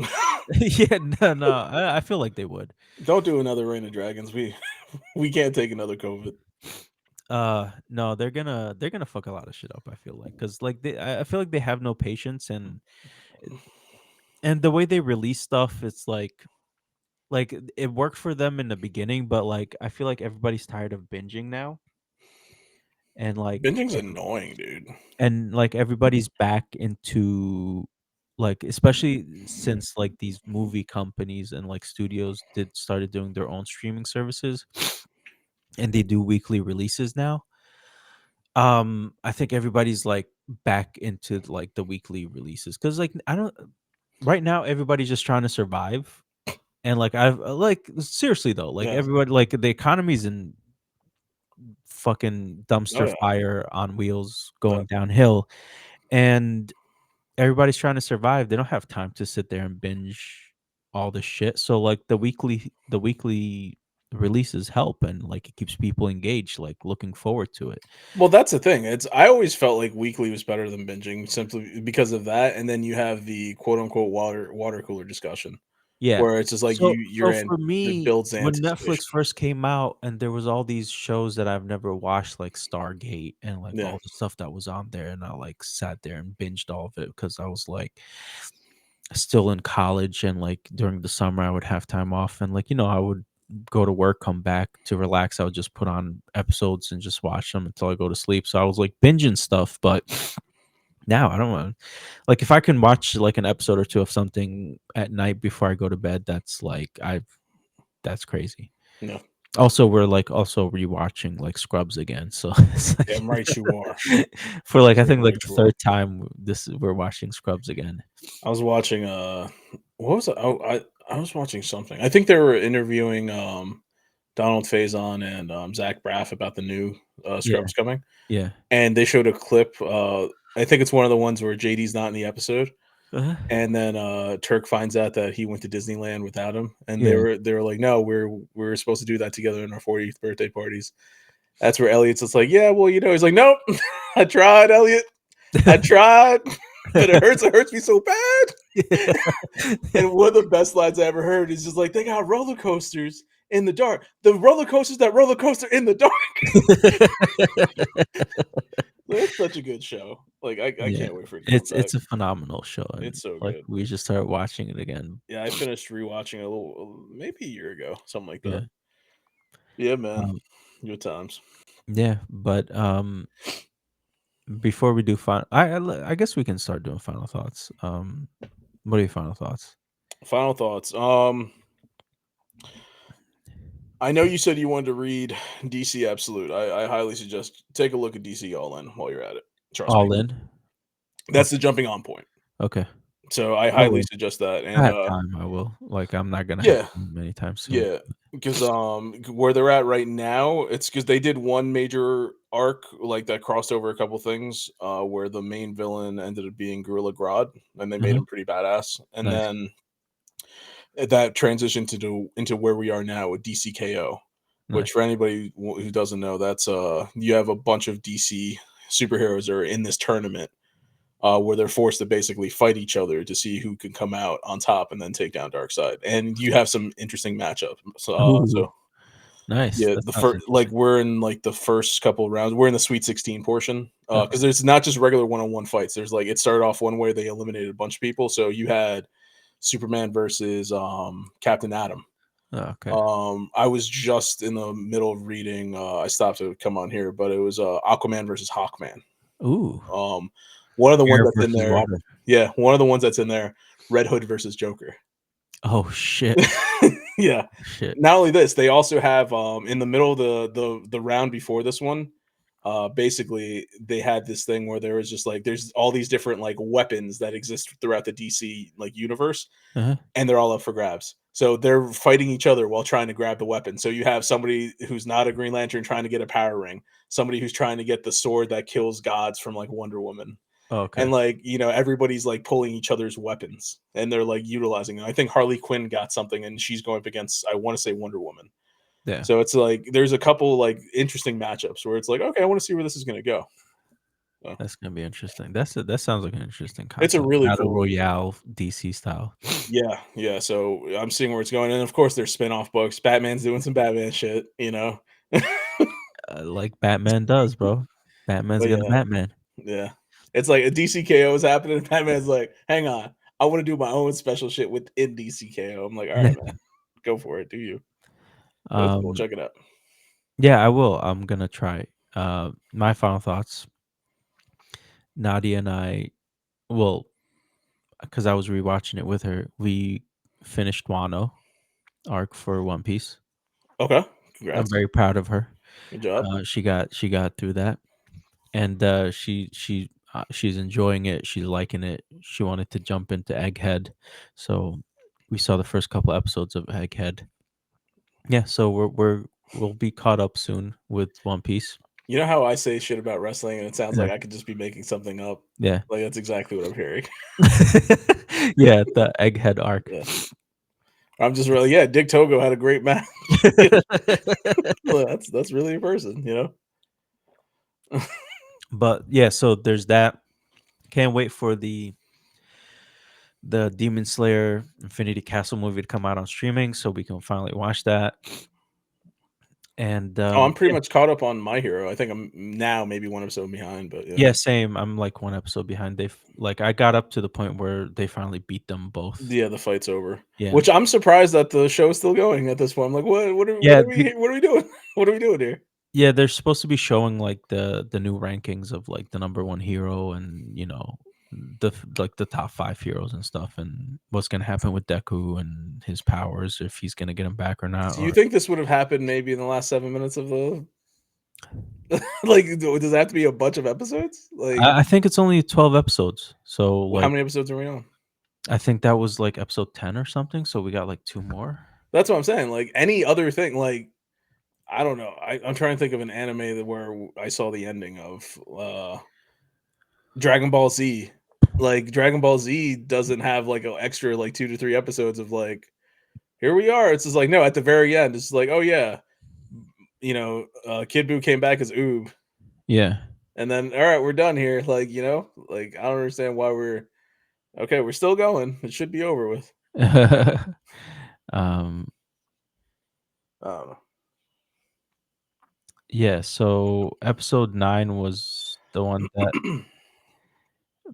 Yeah, no, I feel like they would. Don't do another Reign of Dragons. We can't take another COVID. No, they're gonna fuck a lot of shit up. I feel like because like I feel like they have no patience and the way they release stuff, it's like it worked for them in the beginning, but like I feel like everybody's tired of binging now, and Binging's annoying, dude. everybody's back into like especially since like these movie companies and like studios did started doing their own streaming services and they do weekly releases now. I think everybody's like back into like the weekly releases because like I don't right now everybody's just trying to survive and like I've like seriously though like Yeah. everybody like the economy's in fucking Oh dumpster yeah. fire on wheels Yeah. going downhill and everybody's trying to survive. They don't have time to sit there and binge all the shit. So like the weekly releases help and like it keeps people engaged, like looking forward to it. Well, that's the thing. It's I always felt like weekly was better than binging simply because of that. And then you have the quote unquote water cooler discussion Yeah. where it's just like So for it me, builds the when Netflix anticipation. first came out and there was all these shows that I've never watched, like Stargate and like Yeah. all the stuff that was on there, and I like sat there and binged all of it because I was like still in college and like during the summer I would have time off and like I would go to work, come back to relax. I would just put on episodes and just watch them until I go to sleep. So I was like binging stuff, but now I don't want like if I can watch like an episode or two of something at night before I go to bed, that's like I've that's crazy. No. Also, we're like also rewatching like Scrubs again. So it's like Damn right you are. for like I Damn think like right the you are. third time this we're watching Scrubs again. I was watching what was it? I was watching something. I think they were interviewing Donald Faison and Zach Braff about the new Yeah, Scrubs coming. yeah. And they showed a clip. I think it's one of the ones where JD's not in the episode. Uh, And then Turk finds out that he went to Disneyland without him, and yeah. they were like, "No, we're supposed to do that together in our 40th birthday parties." That's where Elliot's just like, "Yeah, well, he's like, nope, I tried, Elliot, I tried, but it hurts me so bad." And one of the best lines I ever heard is just like, "They got roller coasters in the dark, the roller coasters that roller coaster in the dark." It's such a good show. Like I Yeah. can't wait for it to come back. It's a phenomenal show, and, It's so like, good. we just started watching it again. Yeah, I finished rewatching a little, maybe a year ago, something like that. Yeah. Yeah, man. Um, Good times. yeah, but, before we do final I guess we can start doing final thoughts. What are your final thoughts? Final thoughts. I know you said you wanted to read DC Absolute. I highly suggest take a look at DC All In while you're at it. Trust me, All in? that's the Okay, jumping on point. okay. So I I highly will. suggest that. I And have time, I will. Like, I'm not gonna have yeah, time anytime soon. yeah, because where they're at right now, it's because they did one major arc like that crossed over a couple things, where the main villain ended up being Gorilla Grodd, and they made Uh-huh. him pretty badass. And Nice. then that transitioned to into where we are now with DCKO, which Nice. for anybody who doesn't know, that's you have a bunch of DC superheroes that are in this tournament where they're forced to basically fight each other to see who can come out on top and then take down Darkseid. And you have some interesting matchups. Ooh, So nice. yeah, That the sounds first like interesting. we're in like the first couple of rounds. We're in the Sweet 16 portion Okay. because there's not just regular one-on-one fights. There's like it started off one way, they eliminated a bunch of people. So you had Superman versus Captain Atom. Okay. I was just in the middle of reading. I stopped to come on here, but it was Aquaman versus Hawkman. Ooh. Um, One of the ones Air that's in versus there, water. yeah, one of the ones that's in there, Red Hood versus Joker. Oh, shit. Yeah. Shit. Not only this, they also have, in the middle of the round before this one, basically, they had this thing where there was just, like there's all these different, like, weapons that exist throughout the DC, like, universe, Uh-huh. and they're all up for grabs. So they're fighting each other while trying to grab the weapon. So you have somebody who's not a Green Lantern trying to get a power ring, somebody who's trying to get the sword that kills gods from like Wonder Woman. Oh, And okay. like, everybody's like pulling each other's weapons and they're like utilizing them. I think Harley Quinn got something and she's going up against, I want to say, Wonder Woman. Yeah. So it's like there's a couple like interesting matchups where it's like, okay, I want to see where this is going to go. So That's gonna be interesting. That sounds like an interesting it's a concept. really Battle cool. Royale DC style. Yeah, yeah, so I'm seeing where it's going, and of course, there's spin-off books. Batman's doing some Batman shit, you know? Like Batman does, bro. Batman's But gonna yeah, Batman. yeah. It's like a DCKO is happening, and Batman's like, "Hang on, I wanna do my own special shit within DCKO." I'm like, "Alright, man. Go for it, do you." But it's cool, Um, check it out. yeah, I will. I'm gonna try. My final thoughts. Nadia and I, well, because I was rewatching it with her, we finished Wano arc for One Piece. Okay, I'm congrats. very proud of her. Good job. She got through that, and she's enjoying it. She's liking it. She wanted to jump into Egghead, so we saw the first couple episodes of Egghead. Yeah, so we'll be caught up soon with One Piece. You know how I say shit about wrestling, and it sounds Yeah, like I could just be making something up? yeah, Like, that's exactly what I'm hearing. yeah. The Egghead arc. Yeah. I'm just really yeah, Dick Togo had a great match. Well, that's really a person, you know? But yeah, so there's that. Can't wait for the Demon Slayer Infinity Castle movie to come out on streaming so we can finally watch that. And Oh, I'm pretty yeah, much caught up on My Hero. I think I'm now maybe one episode behind, but yeah. yeah, same. I'm like one episode behind. They've like I got up to the point where they finally beat them both. Yeah, the fight's over. Yeah. Which I'm surprised that the show is still going at this point. I'm like, Yeah, what are we doing? What are we doing here? yeah, they're supposed to be showing like the new rankings of like the number one hero and like the top five heroes and stuff and what's gonna happen with Deku and his powers if he's gonna get him back or not. Do you Or think this would have happened maybe in the last 7 minutes of the like does it have to be a bunch of episodes? Like I think it's only 12 episodes. So how like many episodes are we on? I think that was like episode 10 or something. So we got like two more. That's what I'm saying. Like any other thing, like I don't know. I'm trying to think of an anime that where I saw the ending of Dragon Ball Z. Like Dragon Ball Z doesn't have like an extra like 2 to 3 episodes of like here we are. It's just like no, at the very end, it's like oh yeah, Kid Buu came back as Oob, Yeah. and then all right, we're done here. Like like I don't understand why we're okay. We're still going. It should be over with. um I don't know. yeah, so episode 9 was the one that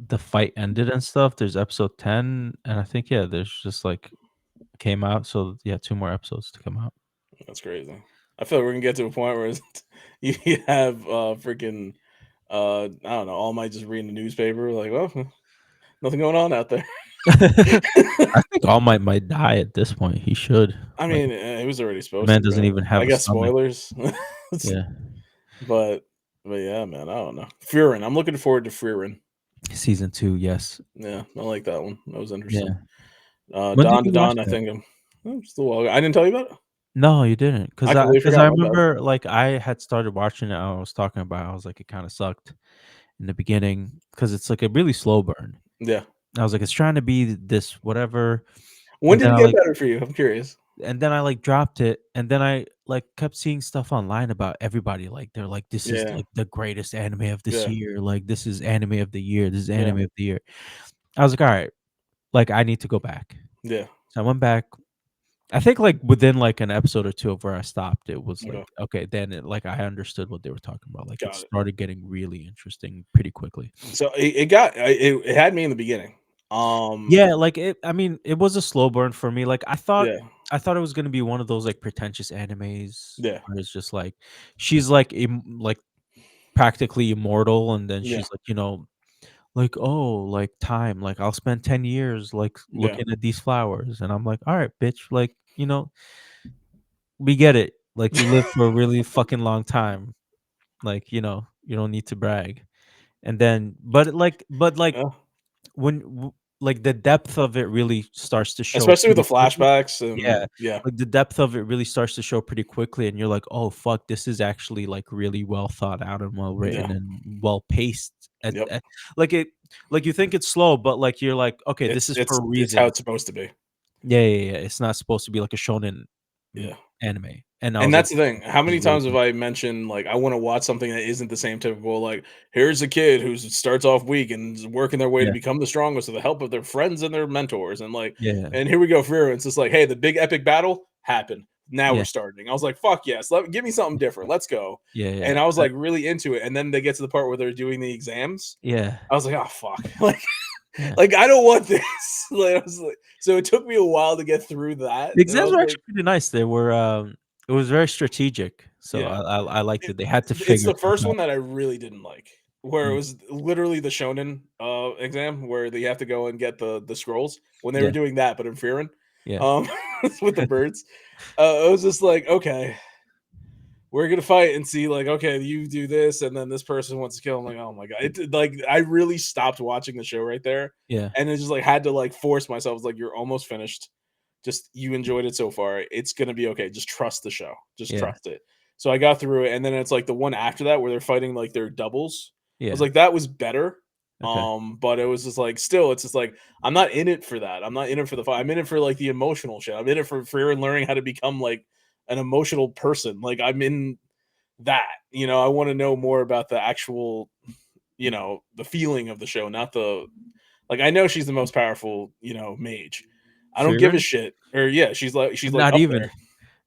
the fight ended and stuff. There's episode 10 and I think yeah, there's just like came out. So yeah, two more episodes to come out. That's crazy. I feel like we're gonna get to a point where you have freaking I don't know, All Might just reading the newspaper, like, well, nothing going on out there. I think All Might die at this point. He should. I Like mean, it was already the supposed man to, doesn't but even I have a guess stomach. spoilers. Yeah. but but yeah, man, I don't know. Frieren, I'm looking forward to Frieren. Season 2, yes. Yeah, I like that one. That was interesting. Yeah. When did Dawn to you watch Dawn, I that? think still a while. I didn't tell you about it. No, you didn't, I cause I completely cause forgot. I My bad. remember, like, I had started watching it, I was talking about I was like, it kinda sucked in the beginning, cause it's, like, a really slow burn. Yeah. I was like, "It's trying to be this whatever," When and did then it I, get like better for you? I'm curious. dropped it, and then I, like, kept seeing stuff online about everybody, like, they're like, "This is, Yeah. like, the greatest anime of this Yeah. year," like, "This is anime of the year, this is Yeah. anime of the year." I was like, "Alright, like, I need to go back." Yeah. So I went back. I think, like, within, like, an episode or 2 of where I stopped, it was like, Okay. okay, then I understood what they were talking about, like, it Got it. started getting really interesting pretty quickly. So it had me in the beginning. Um, Yeah, like, I mean, it was a slow burn for me, like, yeah, I thought it was gonna be one of those, like, pretentious animes yeah, where it's just like, she's, like, practically immortal, and then yeah, she's, like, like, "Oh, like, time, like, I'll spend 10 years, like, Yeah. looking at these flowers," and I'm like, "Alright, bitch, like, we get it, like, you live for a really fucking long time, like, you don't need to brag." And then but, Yeah. when w like, the depth of it really starts to show Especially with the pretty quickly. flashbacks Yeah, and yeah, like, the depth of it really starts to show pretty quickly, and you're like, "Oh, fuck, this is actually, like, really well thought out and well yeah, written and well paced." yep. Like, you think it's slow, but, like, you're like, "Okay, this It's is for it's a it's how reason." it's supposed to be. Yeah, yeah, yeah, it's not supposed to be like a shonen Yeah. anime, and I And was like, that's the thing. How "This many is really times have good." I mentioned, like, I wanna watch something that isn't the same typical, like, here's a kid who starts off weak and is working their way to Yeah, become the strongest with the help of their friends and their mentors, and, like, yeah, and here we go for it's just like, "Hey, the big epic battle happened. Now we're yeah, starting." I was like, "Fuck yes, give me something different. Let's go." yeah, And yeah, I was, like, really into it, and then they get to the part where they're doing the exams. yeah, I was like, "Oh, fuck." Like yeah. like, I don't want this. Like, I was like so it took me a while to get through that, The and I exams was were like actually pretty nice. They were, it was very strategic, so yeah. I liked It it. They had to it's figure the stuff first out. one that I really didn't like, where it Mm, was literally the shonen, exam where they have to go and get the scrolls. When they were yeah, doing that, but in Frieren, yeah, um, with the birds, I was just like, "Okay, we're gonna fight and see, like, okay, you do this, and then this person wants to kill." I'm like, "Oh my god!" Like, I really stopped watching the show right there, yeah, and it just like had to like force myself. It's like, "You're almost finished. Just you enjoyed it so far. It's gonna be okay. Just trust the show. Just yeah, trust it." So I got through it, and then it's like the one after that where they're fighting like their doubles. I was yeah, like, that was better. okay, But it was just like still, it's just like I'm not in it for that. I'm not in it for the fight. I'm in it for like the emotional shit. I'm in it for learning how to become like an emotional person. Like I'm in that. I want to know more about the actual, the feeling of the show, not the like I know she's the most powerful, mage. I don't give a Frieren? shit. Or yeah, she's like Not up even. there. Yeah.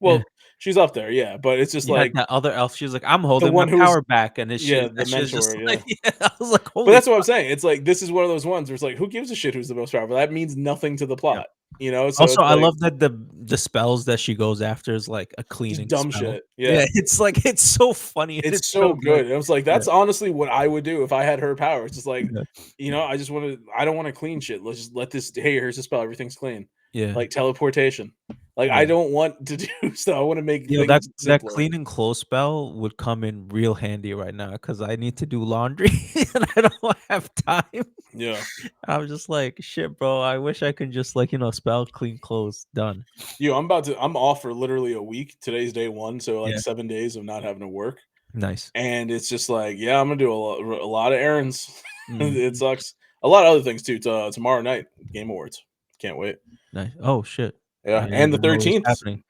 Well, she's up there, yeah, but it's just You had like that other elf, she was like, "I'm the holding my one who was power back," and this yeah, shit the that shit is just mentor, like yeah. yeah, I was like, But "Holy that's what I'm fuck." saying. It's like this is one of those ones where it's like, who gives a shit who's the most powerful? That means nothing to the Yeah. plot. So Also, it's I like love that the spells that she goes after is like a just cleaning dumb spell. shit. Yeah, Yeah. it's like it's so funny and It's it's so so good. good. And I was like, Yeah, that's honestly what I would do if I had her power. It's just like, yeah, I don't want to clean shit. Let's just let this, hey, here's a spell. Everything's clean. yeah, Like teleportation. Like, I yeah. don't want to do stuff. I want to make That things that simpler. cleaning clothes spell would come in real handy right now because I need to do laundry and I don't have time. Yeah. I'm just like, "Shit, bro, I wish I could just, like, spell clean clothes, done." I'm off for literally a week. Today's day one. So like Yeah, 7 days of not having to work. nice. And it's just like, yeah, I'm gonna do a lot of errands. It Mhm, sucks. A lot of other things too. Tomorrow night, Game Awards. Can't wait. nice. Oh, shit. I Yeah, didn't and the even know it was 13th, happening.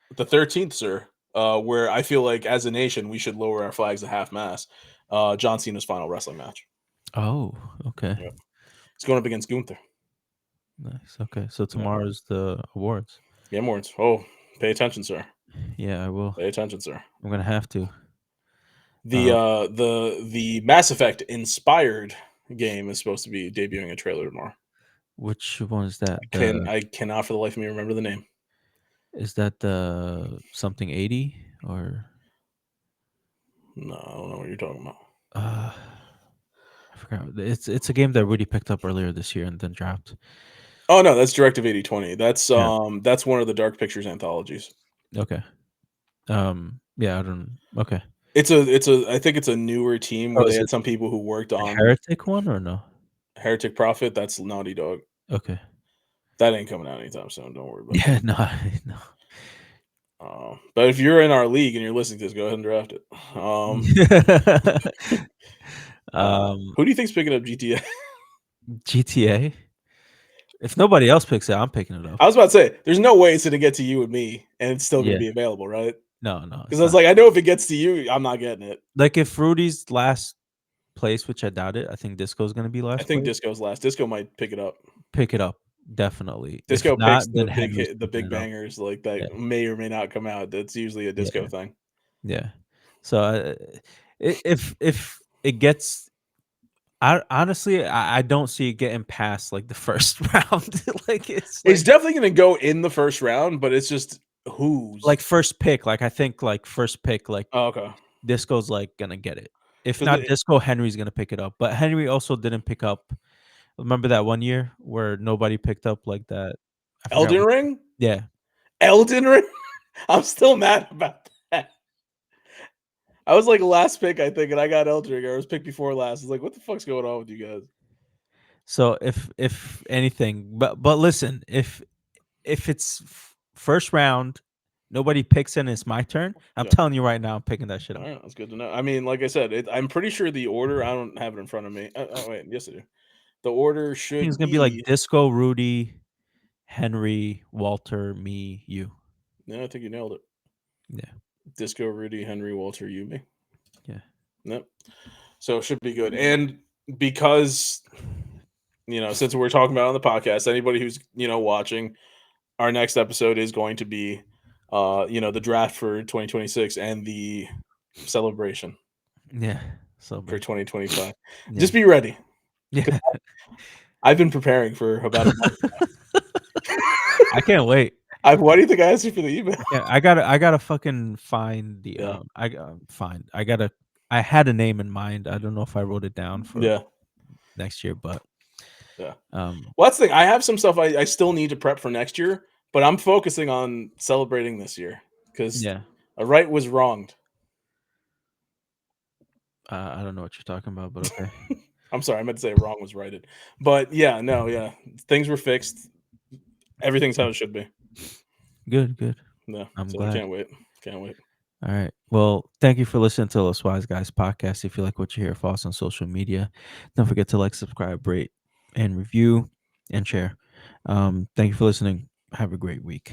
sir, where I feel like as a nation we should lower our flags at half mast. John Cena's final wrestling match. Oh, okay. Yep, he's going up against Gunther. Nice, okay, so Yeah, tomorrow's the awards. Game Awards. Oh, pay attention, sir. Yeah, I will. Pay attention, sir. I'm gonna have to. The Um, uh the Mass Effect inspired game is supposed to be debuting a trailer tomorrow. which one is that? I cannot for the life of me remember the name. Is that the something 80 or, No, I don't know what you're talking about. uh, I forgot. It's a game that really picked up earlier this year and then dropped. Oh no, that's Directive 8020. That's Yeah, that's one of the Dark Pictures anthologies. okay. Yeah, I don't okay. I think it's a newer team Oh, where they is had it some people who worked the on Heretic one or no? Heretic Prophet. That's Naughty Dog. Okay. That ain't coming out anytime soon. Don't worry about that. Yeah, no, no. But if you're in our league and you're listening to this, go ahead and draft it. Um, Who do you think's picking up GTA? GTA? If nobody else picks it, I'm picking it up. I was about to say, there's no way it's gonna get to you and me, and it's still gonna Yeah. be available, right? No, no, Because it's I was not. like, I know if it gets to you, I'm not getting it. Like, if Rudy's last place, which I doubt it, I think Disco's gonna be I last think place, Disco's last. Disco might pick it up. pick it up, definitely. If Disco not, picks then the big Henry's hit, the picking big it up. bangers like Yeah, that may or may not come out. That's usually a yeah, disco thing. yeah. So, if it gets I honestly, I don't see it getting past, like, the first round. Like, it's It's like definitely gonna go in the first round, but it's just who's. first pick, like, I think, like, first pick, like, Oh, okay. Disco's, like, gonna get it. If Because not Disco, Henry's gonna pick it up, but Henry also didn't pick up, Remember that one year where nobody picked up like that? I forgot Elden what. Ring? Yeah. Elden Ring? I'm still mad about that. I was like last pick, I think, and I got Elden Ring. I was picked before last. I was like, what the fuck's going on with you guys? So if anything, but listen, if it's first round, nobody picks it and it's my turn. I'm Yeah. telling you right now, I'm picking that shit All up. right, that's good to know. I mean, like I said, I'm pretty sure the order. I don't have it in front of me. Oh wait, yes I do. The order I think it's should gonna be like be. Disco, Rudy, Henry, Walter, me, you. No, I think you nailed it. Yeah, Disco, Rudy, Henry, Walter, Yumi. yeah, Nope. So it should be good. And because since we're talking about it on the podcast, anybody who's watching, our next episode is going to be, the draft for 2026 and the celebration yeah. for Celebration. 2025. Yeah, Just be ready. 'Cause yeah. I've been preparing for about a month. I can't wait. Why do you think I asked you for the email? I gotta fucking find the Yeah, find. I had a name in mind. I don't know if I wrote it down for yeah, next year, but yeah. um, Well, that's the thing. I have some stuff I still need to prep for next year, but I'm focusing on celebrating this year because yeah. a right was wronged. I don't know what you're talking about, but okay. I'm sorry, I meant to say wrong was righted. But yeah, no, yeah. Things were fixed. Everything's how it should be. Good, good. No, I'm so I glad. can't wait. Can't wait. All right. Well, thank you for listening to Los Wise Guys podcast. If you like what you hear, follow us on social media. Don't forget to like, subscribe, rate, and review, and share. Thank you for listening. Have a great week.